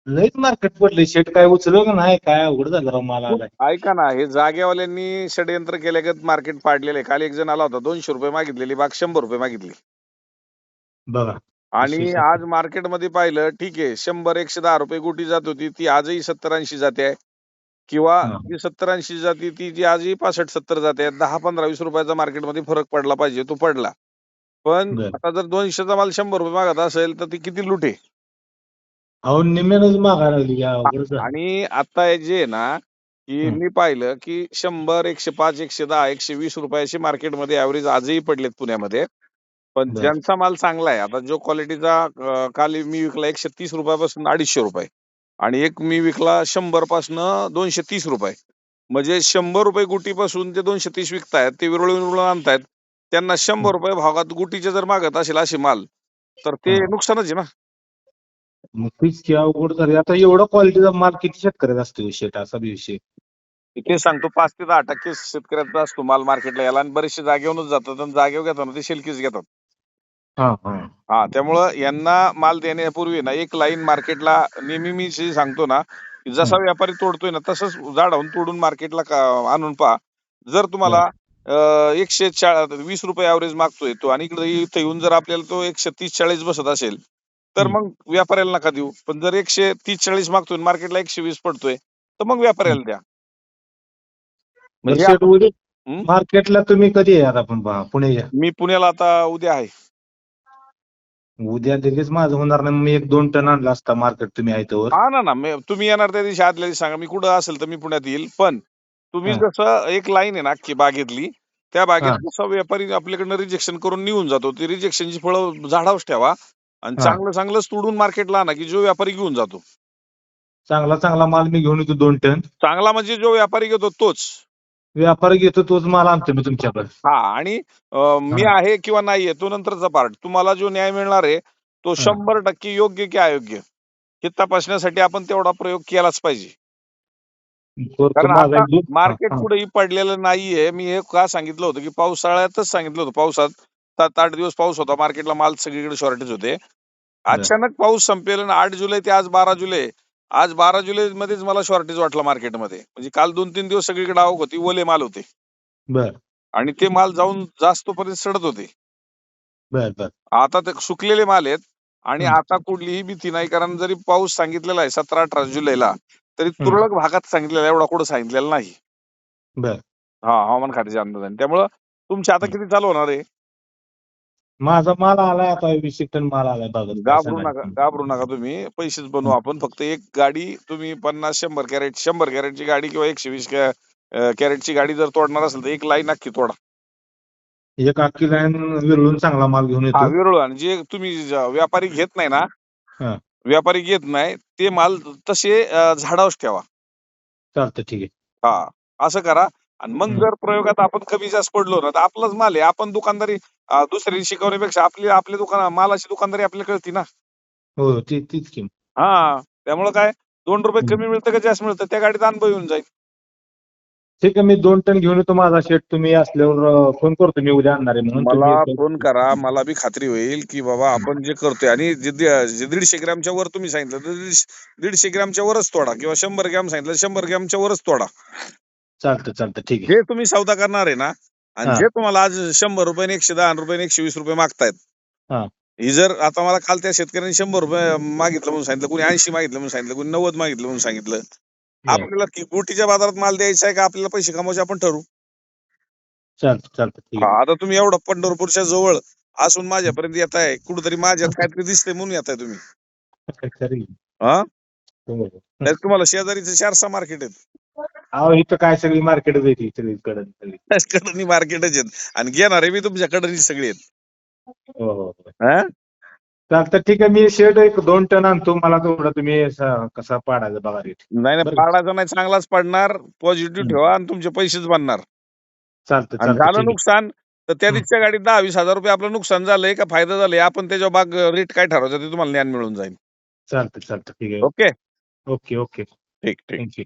लयच मार्केट पडले. शेट काय उचललं का नाही, काय अवघड झालं राव, मला आलाय. ऐका ना, हे जागेवाल्यांनी षडयंत्र केल्यागत मार्केट पाडलेलं आहे. काल एक जण आला होता, 200 रुपये मागितलेली बाग 100 रुपये मागितली. बघा आणि विशेष आज मार्केटमध्ये पाहिलं, ठीक आहे 100-110 रुपये गुटी जात होती, ती आजही 70-80 जाते आहे. किंवा हा. जी 70-80 जाती ती जी आजही 65-70 जाते. 10-15-20 रुपयाचा मार्केटमध्ये फरक पडला पाहिजे, तो पडला. पण बर. आता जर 200चा माल 100 रुपये मागत असेल तर ती किती लूट आहे. अहो निम्म्यानंच मागायला लागली, या अवघड झालं. आणि आता हे जे आहे ना, की मी पाहिलं की 100, 105, 110, 120 रुपयाची मार्केटमध्ये ऍव्हरेज आजही पडलेत पुण्यामध्ये. पण बर. ज्यांचा माल चांगला आहे, आता जो क्वालिटीचा काल मी विकला 130 रुपयापासून 250 रुपये आणि एक मी विकला 100 पासून 230 रुपये. म्हणजे 100 रुपये गुटीपासून ते 230 विकतायत, ते विरळून आणतायत. त्यांना 100 रुपये भावात गुटीचे जर मागत असेल असे माल, तर ते हा. नुकसानच आहे ना. मग तीच की अवघड झाली. आता एवढा क्वालिटीचा माल किती शेतकऱ्याचा असतो शेट, असा बी विषय. ते सांगतो 5 ते 10% शेतकऱ्याचा असतो माल मार्केटला यायला आणि बरेचसे जागेवरूनच जातात आणि जागेवर घेताना ते शेलकीच घेतात. हा हा. हा, त्यामुळं यांना माल देण्यापूर्वी ना एक लाईन मार्केटला नेहमी मी जे सांगतो ना, की जसा व्यापारी तोडतोय ना तसंच झाडावरून तोडून मार्केटला आणून पहा. जर तुम्हाला 120 रुपये ऍव्हरेज मागतोय तो आणि इथं येऊन जर आपल्याला तो 130-40 बसत असेल, तर मग व्यापाऱ्याला नका देऊ. पण जर 130-40 मागतोय मार्केटला 120 पडतोय, तर मग व्यापाऱ्याला द्या. बरं म्हणजे शेट, उद्या हं? मार्केटला तुम्ही कधी आहे आता, आपण पुण्याच्या? मी पुण्याला आता उद्या आहे. उद्या लगेच माझं होणार नाही. मी 1-2 टन आणला असता मार्केट तुम्ही आहे तोवर. हा ना तुम्ही येणार त्या दिवशी आदल्या दिवशी सांगा, मी कुठं असेल तर मी पुण्यात येईल. पण तुम्ही हा. जसं एक लाईन आहे ना अख्खी बागेतली, त्या बागेत हा. जसा व्यापारी आपल्याकडनं रिजेक्शन करून निघून जातो, ती रिजेक्शनची फळं झाडावच ठेवा आणि हा. चांगलं चांगलं तोडून मार्केटला आणा, की जो व्यापारी घेऊन जातो. चांगला चांगला माल मी घेऊन येतो 2 टन. चांगला म्हणजे जो व्यापारी घेतो तोच. व्यापारी घेतो तोच माल आणतो मी तुमच्याकडे. हा, आणि मी हा. आहे किंवा नाहीये तो नंतरचा पार्ट. तुम्हाला जो न्याय मिळणार आहे तो हा. 100% योग्य की अयोग्य हे तपासण्यासाठी आपण तेवढा प्रयोग केलाच पाहिजे. करतो कारण माझा आता एक दूध. हा. मार्केट हा. कुठेही पडलेलं नाहीये. मी हे का सांगितलं होतं, की पावसाळ्यातच सांगितलं होतं. पावसात 7-8 दिवस पाऊस होता. मार्केटला माल सगळीकडे शॉर्टेज होते. बर. अचानक पाऊस संपेल आणि 8 जुलै ते आज 12 जुलै. आज 12 जुलै मध्येच मला शॉर्टेज वाटलं मार्केटमध्ये. म्हणजे काल 2-3 दिवस सगळीकडे आवक होती, ओले माल होते बर. आणि ते माल जाऊन जास्तपर्यंत सडत होते. बर. बर. आता ते सुकलेले माल आहेत आणि आता कुठलीही भीती नाही. कारण जरी पाऊस सांगितलेला आहे 17-18 जुलैला, तरी तुरळक भागात सांगितलेला आहे, एवढा कुठं सांगितलेला नाही. बर. हा, हवामान खात्याच्या अंदाजाने. त्यामुळं तुमचे आता किती चालू होणार आहे? माझा माल आलाय आता, 20 टन माल आलाय बागत, काय सांगायचं. घाबरू नका तुम्ही. पैसेच बनवू आपण. फक्त एक गाडी तुम्ही 50-100 कॅरेट, 100 कॅरेटची गाडी किंवा 120 कॅरेटची गाडी जर तोडणार असेल तर एक लाईन नक्की तोडा. एक अख्खी लाईन विरळून चांगला माल घेऊन हा, येतो. विरळ. आणि जे तुम्ही व्यापारी घेत नाही ना, हा. व्यापारी घेत नाही ते माल तसे झाडावरच ठेवा. चालतं, ठीक आहे. हा, असं करा. आणि मग जर प्रयोगात आपण कमी जास्त पडलो ना, तर आपलाच माल आहे. आपण दुकानदारी दुसऱ्यांनी शिकवण्यापेक्षा आपली मालाची दुकानदारी आपल्याला कळती ना. हो, तीच की. हा, त्यामुळे काय 2 रुपये कमी मिळतं का जास्त मिळतं त्या गाडीत अनुभव येऊन जाईल. ठीक आहे, मी 2 टन घेऊन येतो. माझा शेट तुम्ही असल्यावर फोन करतो, मी उद्या आणणार आहे म्हणून. मला तुम्ही फोन करा, मला बी खात्री होईल की बाबा आपण जे करतोय. आणि जे 150 ग्रॅमच्या वर तुम्ही सांगितलं तर 150 ग्रॅमच्या वरच तोडा, किंवा 100 ग्रॅम सांगितलं 100 ग्रॅमच्या वरच तोडा. चालतं, ठीक आहे. जे तुम्ही सौदा करणार आहे ना, आणि हा. जे तुम्हाला आज 100 रुपये, 110 रुपये, 120 रुपये मागतायत, हा. ही जर आता मला काल त्या शेतकऱ्यांनी 100 रुपये मागितलं म्हणून सांगितलं, कोणी 80 मागितलं म्हणून सांगितलं, कोणी 90 मागितलं म्हणून सांगितलं. बर. आपल्याला गुटीच्या बाजारात माल द्यायचा आहे का आपल्याला पैसे कमवायचे आपण ठरवू. चालतं, ठीक हा, आहे. आता तुम्ही एवढं पंढरपूरच्या जवळ असून माझ्यापर्यंत येत आहे, कुठेतरी माझ्यात काहीतरी दिसतंय म्हणून येत आहे तुम्ही. खरी. हा, हो. नाही तुम्हाला शेजारीचं 4-6 मार्केट आहेत. अहो इथं काय सगळी मार्केटच आहे, सगळीकडे. कडनी मार्केटच आहेत आणि घेणारे बी तुमच्याकडे सगळे आहेत. हो, हो. हा? चालतं, ठीक आहे. मी शेट 1-2 टन आणतो. मला तेवढा तुम्ही कसा पाडायचा बघा रेट. नाही बरं का? पाडायचा नाही, चांगलाच पडणार. पॉझिटिव्ह ठेवा आणि तुमचे पैसेच बनणार. आणि चालतं, झालं ठीक नुकसान तर त्या आहे. दिवशीच्या गाडीत 10-20 हजार रुपये आपलं नुकसान झालंय का फायदा झालाय, आपण त्याच्या बाग रेट काय ठरवायचं ते तुम्हाला ज्ञान मिळून जाईल. चालतं, ठीक आहे. Okay, okay. ठीक. थँक्यू.